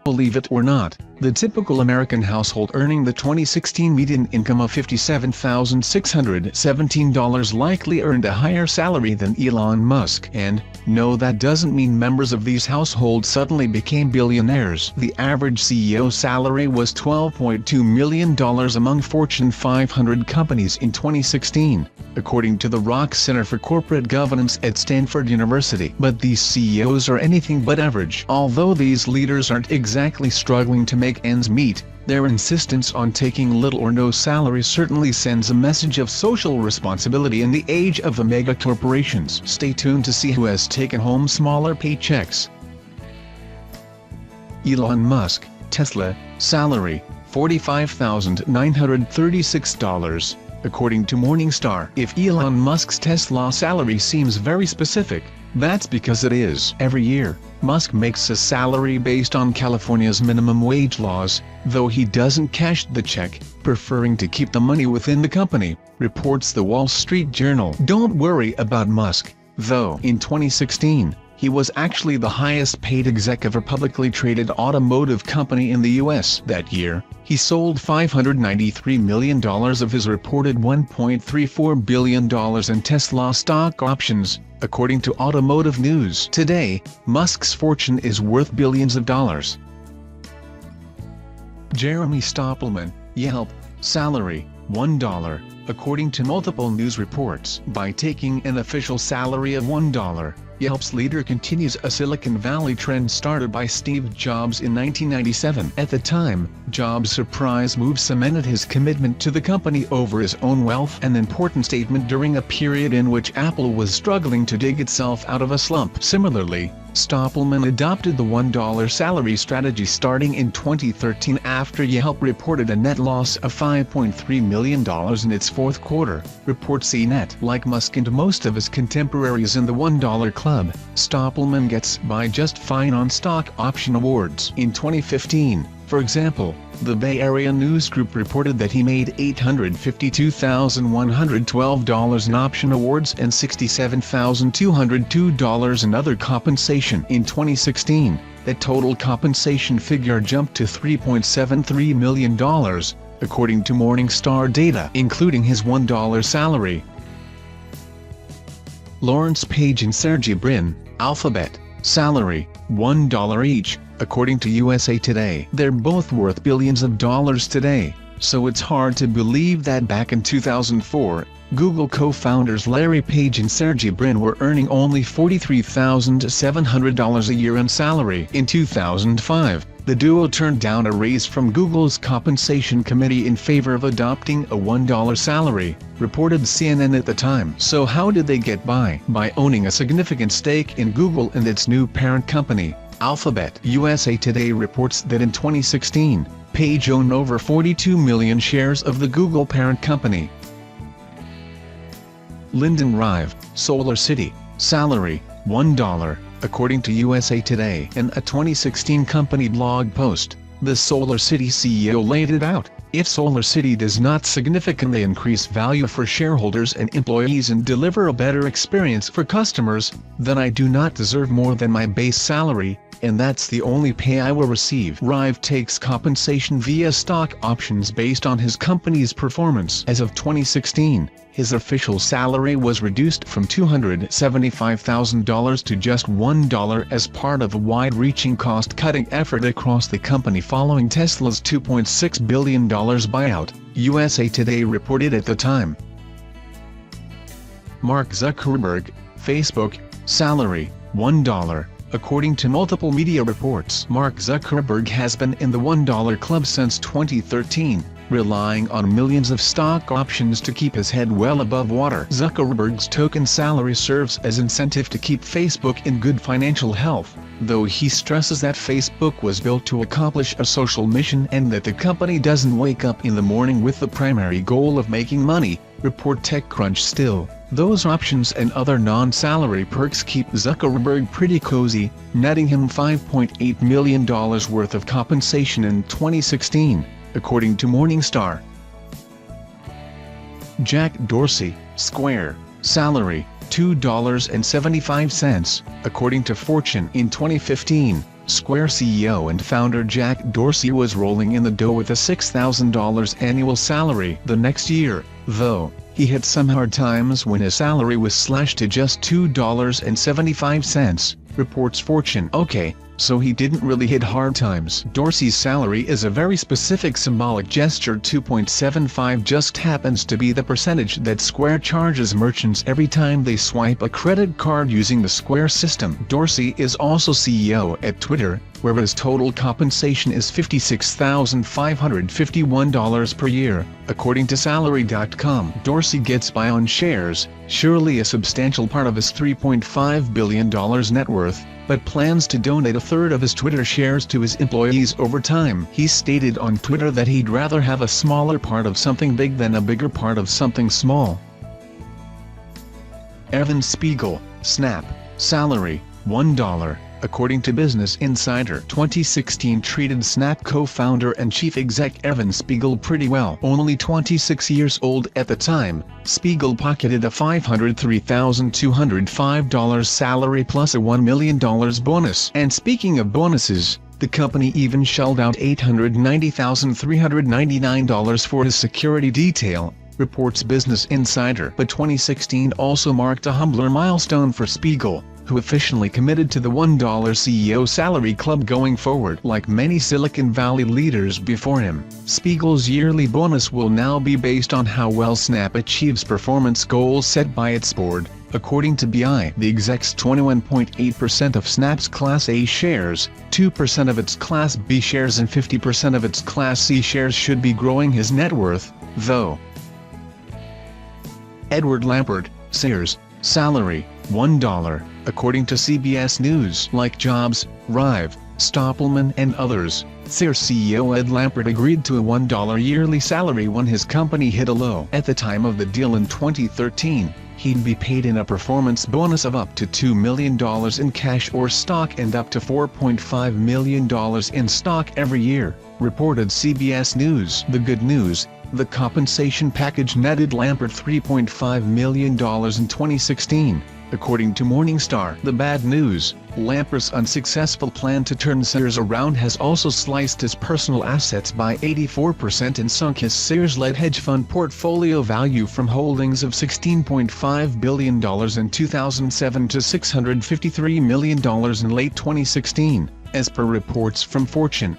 Believe it or not, the typical American household earning the 2016 median income of $57,617 likely earned a higher salary than Elon Musk. And, no, that doesn't mean members of these households suddenly became billionaires. The average CEO salary was $12.2 million among Fortune 500 companies in 2016, according to the Rock Center for Corporate Governance at Stanford University. But these CEOs are anything but average. Although these leaders aren't exactly struggling to make ends meet, their insistence on taking little or no salary certainly sends a message of social responsibility in the age of the mega corporations. Stay tuned to see who has taken home smaller paychecks. Elon Musk, Tesla, salary, $45,936. According to Morningstar. If Elon Musk's Tesla salary seems very specific, that's because it is. Every year, Musk makes a salary based on California's minimum wage laws, though he doesn't cash the check, preferring to keep the money within the company, reports the Wall Street Journal. Don't worry about Musk, though. In 2016, he was actually the highest paid exec of a publicly traded automotive company in the U.S. That year, he sold $593 million of his reported $1.34 billion in Tesla stock options, according to Automotive News. Today, Musk's fortune is worth billions of dollars. Jeremy Stoppelman, Yelp, salary, $1, according to multiple news reports. By taking an official salary of $1, Yelp's leader continues a Silicon Valley trend started by Steve Jobs in 1997. At the time, Jobs' surprise move cemented his commitment to the company over his own wealth, an important statement during a period in which Apple was struggling to dig itself out of a slump. Similarly, Stoppelman adopted the $1 salary strategy starting in 2013 after Yelp reported a net loss of $5.3 million in its fourth quarter, reports CNET. Like Musk and most of his contemporaries in the $1 club, Stoppelman gets by just fine on stock option awards. In 2015, for example, the Bay Area News Group reported that he made $852,112 in option awards and $67,202 in other compensation. In 2016, the total compensation figure jumped to $3.73 million, according to Morningstar data, including his $1 salary. Laurence Page and Sergey Brin, Alphabet, salary, $1 each, according to USA Today. They're both worth billions of dollars today, so it's hard to believe that back in 2004, Google co-founders Larry Page and Sergey Brin were earning only $43,700 a year in salary. In 2005, the duo turned down a raise from Google's compensation committee in favor of adopting a $1 salary, reported CNN at the time. So how did they get by? By owning a significant stake in Google and its new parent company, Alphabet. USA Today reports that in 2016, Page owned over 42 million shares of the Google parent company. Lyndon Rive, SolarCity, salary, $1, according to USA Today. In a 2016 company blog post, the SolarCity CEO laid it out: if SolarCity does not significantly increase value for shareholders and employees and deliver a better experience for customers, then I do not deserve more than my base salary, and that's the only pay I will receive. Rive takes compensation via stock options based on his company's performance. As of 2016, his official salary was reduced from $275,000 to just $1 as part of a wide-reaching cost-cutting effort across the company following Tesla's $2.6 billion buyout, USA Today reported at the time. Mark Zuckerberg, Facebook, salary, $1. According to multiple media reports, Mark Zuckerberg has been in the $1 club since 2013, relying on millions of stock options to keep his head well above water. Zuckerberg's token salary serves as incentive to keep Facebook in good financial health, though he stresses that Facebook was built to accomplish a social mission and that the company doesn't wake up in the morning with the primary goal of making money, report TechCrunch. Still, Those options and other non-salary perks keep Zuckerberg pretty cozy, netting him $5.8 million worth of compensation in 2016, according to Morningstar. Jack Dorsey, Square, salary, $2.75, according to Fortune. In 2015, Square CEO and founder Jack Dorsey was rolling in the dough with a $6,000 annual salary. The next year, though, he hit some hard times when his salary was slashed to just $2.75, reports Fortune. Okay, so he didn't really hit hard times. Dorsey's salary is a very specific symbolic gesture. 2.75 just happens to be the percentage that Square charges merchants every time they swipe a credit card using the Square system. Dorsey is also CEO at Twitter, where his total compensation is $56,551 per year, according to Salary.com. Dorsey gets by on shares, surely a substantial part of his $3.5 billion net worth, but plans to donate a third of his Twitter shares to his employees over time. He stated on Twitter that he'd rather have a smaller part of something big than a bigger part of something small. Evan Spiegel, Snap, salary, $1. According to Business Insider. 2016 treated Snap co-founder and chief exec Evan Spiegel pretty well. Only 26 years old at the time, Spiegel pocketed a $503,205 salary plus a $1 million bonus. And speaking of bonuses, the company even shelled out $890,399 for his security detail, reports Business Insider. But 2016 also marked a humbler milestone for Spiegel, who officially committed to the $1 CEO salary club going forward. Like many Silicon Valley leaders before him, Spiegel's yearly bonus will now be based on how well Snap achieves performance goals set by its board, according to BI. The exec's 21.8% of Snap's Class A shares, 2% of its Class B shares and 50% of its Class C shares should be growing his net worth, though. Edward Lampert, Sears, salary, $1, according to CBS News. Like Jobs, Rive, Stoppelman and others, Sears CEO Ed Lampert agreed to a $1 yearly salary when his company hit a low. At the time of the deal in 2013, he'd be paid in a performance bonus of up to $2 million in cash or stock and up to $4.5 million in stock every year, reported CBS News. The good news: the compensation package netted Lampert $3.5 million in 2016, according to Morningstar. The bad news: Lampert's unsuccessful plan to turn Sears around has also sliced his personal assets by 84% and sunk his Sears-led hedge fund portfolio value from holdings of $16.5 billion in 2007 to $653 million in late 2016, as per reports from Fortune.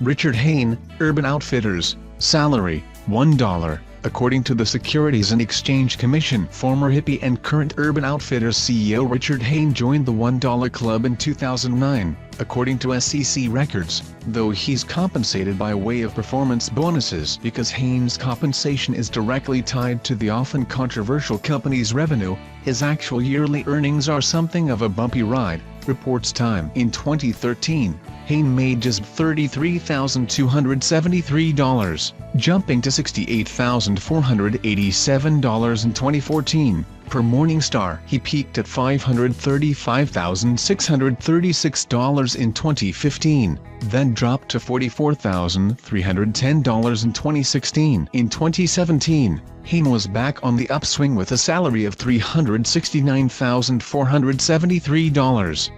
Richard Haines, Urban Outfitters, salary, $1. According to the Securities and Exchange Commission. Former hippie and current Urban Outfitters CEO Richard Haines joined the $1 club in 2009, according to SEC records, though he's compensated by way of performance bonuses. Because Haines' compensation is directly tied to the often controversial company's revenue, his actual yearly earnings are something of a bumpy ride, reports Time. In 2013, Haines made just $33,273, jumping to $68,487 in 2014, per Morningstar. He peaked at $535,636 in 2015, then dropped to $44,310 in 2016. In 2017, Haines was back on the upswing with a salary of $369,473.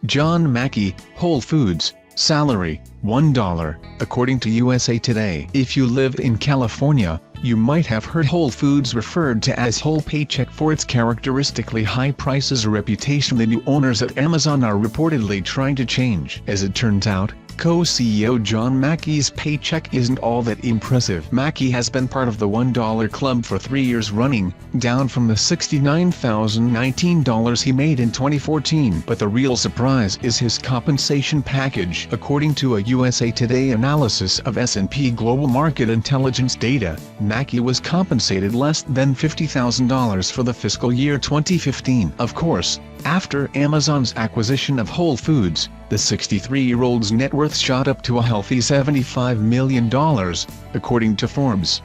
John Mackey, Whole Foods, salary, $1, according to USA Today. If you live in California, you might have heard Whole Foods referred to as Whole Paycheck for its characteristically high prices, a reputation the new owners at Amazon are reportedly trying to change. As it turns out, co-CEO John Mackey's paycheck isn't all that impressive. Mackey has been part of the $1 club for 3 years running, down from the $69,019 he made in 2014. But the real surprise is his compensation package. According to a USA Today analysis of S&P Global Market Intelligence data, Mackey was compensated less than $50,000 for the fiscal year 2015. Of course, after Amazon's acquisition of Whole Foods, the 63-year-old's net worth shot up to a healthy $75 million, according to Forbes.